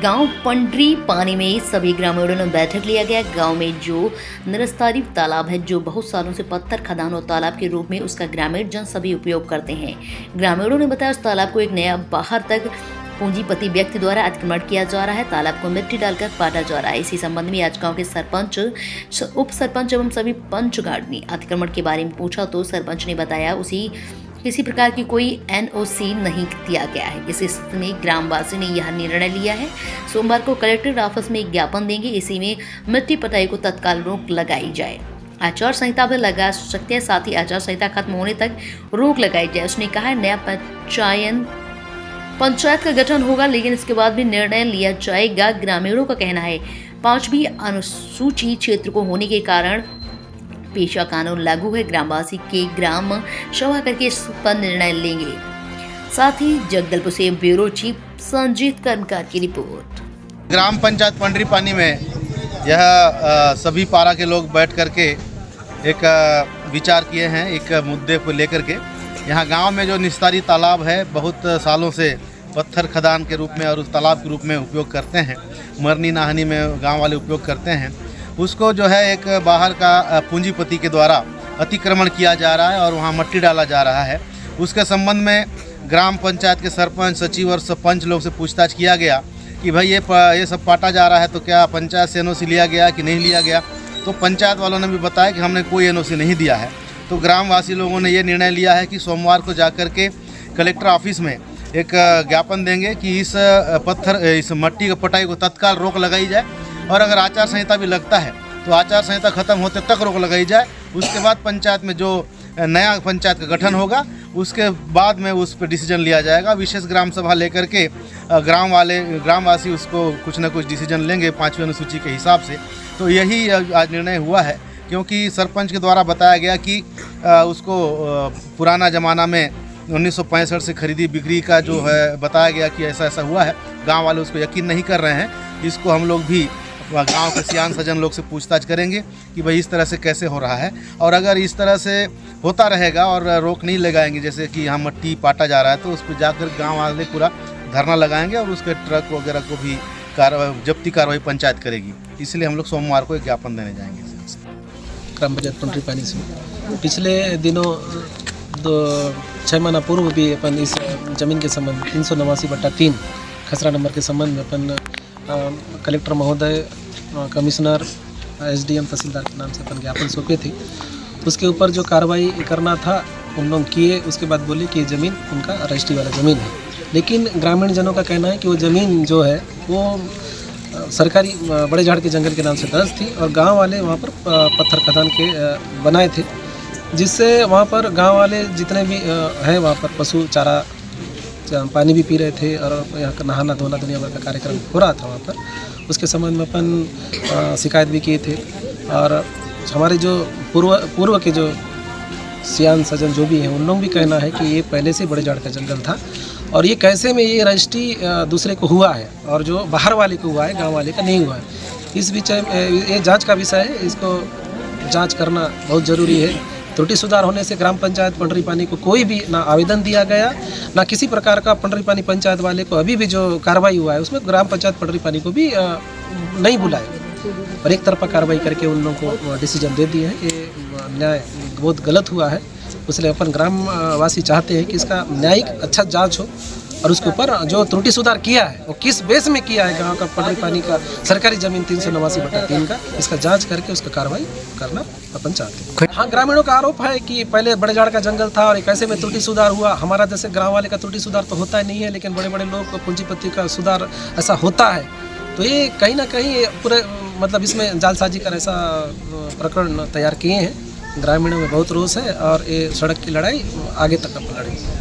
गांव पंडरी पानी में सभी ग्रामीणों ने बैठक लिया गया। गांव में जो निस्तारी तालाब है, जो बहुत सालों से पत्थर खदान और तालाब के रूप में उसका ग्रामीण जन सभी उपयोग करते हैं। ग्रामीणों ने बताया उस तालाब को एक नया बाहर तक पूंजीपति व्यक्ति द्वारा अतिक्रमण किया जा रहा है। तालाब को मिट्टी डालकर पाटा जा रहा है। इसी संबंध में आज गांव के सरपंच, उप सरपंच एवं सभी पंचगाड़ ने अतिक्रमण के बारे में पूछा तो सरपंच ने बताया उसी किसी प्रकार की कोई एनओसी नहीं दिया गया है। इस स्थिति में ग्रामवासी ने यह निर्णय लिया है। सोमवार को कलेक्टर ऑफिस में एक ज्ञापन देंगे। इसी में मिट्टी पटाई को तत्काल रोक लगाई जाए। आचार संहिता भी लगा सकते हैं, साथ ही आचार संहिता खत्म होने तक रोक लगाई जाए। उसने कहा है नया पंचायत का गठन होगा, लेकिन इसके बाद भी निर्णय लिया जाएगा। ग्रामीणों का कहना है 5वीं अनुसूची क्षेत्र को होने के कारण पेशा कानून लागू है। ग्रामवासी के ग्राम सभा करके इस पर निर्णय लेंगे। साथ ही जगदलपुर से ब्यूरो चीफ संजीत कर्मकार की रिपोर्ट। ग्राम पंचायत पंडरी पानी में यह सभी पारा के लोग बैठ करके एक विचार किए हैं एक मुद्दे को लेकर के। यहाँ गांव में जो निस्तारी तालाब है, बहुत सालों से पत्थर खदान के रूप में और उस तालाब के रूप में उपयोग करते हैं, मरनी नाहनी में गांव वाले उपयोग करते हैं। उसको जो है एक बाहर का पूंजीपति के द्वारा अतिक्रमण किया जा रहा है और वहाँ मट्टी डाला जा रहा है। उसके संबंध में ग्राम पंचायत के सरपंच, सचिव और सरपंच लोग से पूछताछ किया गया कि भाई ये सब पाटा जा रहा है, तो क्या पंचायत से एनओसी लिया गया कि नहीं लिया गया। तो पंचायत वालों ने भी बताया कि हमने कोई एनओसी नहीं दिया है। तो ग्रामवासी लोगों ने ये निर्णय लिया है कि सोमवार को जाकर के कलेक्टर ऑफिस में एक ज्ञापन देंगे कि इस मट्टी की पटाई को तत्काल रोक लगाई जाए, और अगर आचार संहिता भी लगता है तो आचार संहिता खत्म होते तक रोक लगाई जाए। उसके बाद पंचायत में जो नया पंचायत का गठन होगा उसके बाद में उस पर डिसीजन लिया जाएगा। विशेष ग्राम सभा लेकर के ग्रामवासी उसको कुछ ना कुछ डिसीजन लेंगे 5वीं अनुसूची के हिसाब से। तो यही आज निर्णय हुआ है, क्योंकि सरपंच के द्वारा बताया गया कि उसको पुराना ज़माना में 1965 से खरीदी बिक्री का जो है बताया गया कि ऐसा ऐसा हुआ है। गांव वाले उसको यकीन नहीं कर रहे हैं। इसको हम लोग भी गांव के सियान सजन लोग से पूछताछ करेंगे कि भाई इस तरह से कैसे हो रहा है, और अगर इस तरह से होता रहेगा और रोक नहीं लगाएंगे, जैसे कि यहाँ मट्टी पाटा जा रहा है, तो उस पर जाकर गाँव वाले पूरा धरना लगाएंगे और उसके ट्रक वगैरह को भी जब्ती कार्रवाई पंचायत करेगी। इसलिए हम लोग सोमवार को एक ज्ञापन देने जाएंगे। ग्राम पंचायत पंडरी पानी से पिछले दिनों 6 महीना पूर्व भी अपन इस जमीन के संबंध 389/3 खसरा नंबर के संबंध में अपन कलेक्टर महोदय, कमिश्नर, एसडीएम, तहसीलदार के नाम से अपन ज्ञापन सौंपे थे। उसके ऊपर जो कार्रवाई करना था उन लोग किए। उसके बाद बोले कि ज़मीन उनका रजिस्ट्री वाला ज़मीन है, लेकिन ग्रामीण जनों का कहना है कि वो ज़मीन जो है वो सरकारी बड़े झाड़ के जंगल के नाम से दर्ज थी, और गांव वाले वहाँ पर पत्थर खदान के बनाए थे, जिससे वहाँ पर गांव वाले जितने भी हैं वहाँ पर पशु चारा पानी भी पी रहे थे, और यहाँ का नहाना धोना दुनिया भर का कार्यक्रम हो रहा था वहाँ पर। उसके संबंध में अपन शिकायत भी किए थे, और हमारे जो पूर्व के जो सियान सजन जो भी हैं उन लोग भी कहना है कि ये पहले से बड़े झाड़ का जंगल था, और ये कैसे में ये रजिस्ट्री दूसरे को हुआ है और जो बाहर वाले को हुआ है, गांव वाले का नहीं हुआ है। इस विषय में ये जांच का विषय है, इसको जांच करना बहुत ज़रूरी है। त्रुटि सुधार होने से ग्राम पंचायत पंडरी पानी को कोई भी ना आवेदन दिया गया, ना किसी प्रकार का पंडरी पानी पंचायत वाले को अभी भी जो कार्रवाई हुआ है उसमें ग्राम पंचायत पंडरी पानी को भी नहीं बुलाया, और एक तरफा कार्रवाई करके उन लोगों को डिसीजन दे दिए हैं। ये न्याय बहुत गलत हुआ है, इसलिए अपन ग्रामवासी चाहते हैं कि इसका न्यायिक अच्छा जांच हो, और उसके ऊपर जो त्रुटि सुधार किया है वो किस बेस में किया है, गांव का पंडरी पानी का सरकारी जमीन 389/3 का, इसका जांच करके उसका कार्रवाई करना अपन चाहते हैं। हाँ, ग्रामीणों का आरोप है कि पहले बड़े झाड़ का जंगल था और कैसे में त्रुटि सुधार हुआ। हमारा जैसे गाँव वाले का त्रुटि सुधार तो होता ही नहीं है, लेकिन बड़े बड़े लोग को पूंजीपति का सुधार ऐसा होता है। तो ये कहीं ना कहीं पूरे मतलब इसमें जालसाजी कर ऐसा प्रकरण तैयार किए हैं। ग्रामीणों में बहुत रोष है, और ये सड़क की लड़ाई आगे तक अपन लड़ेंगे।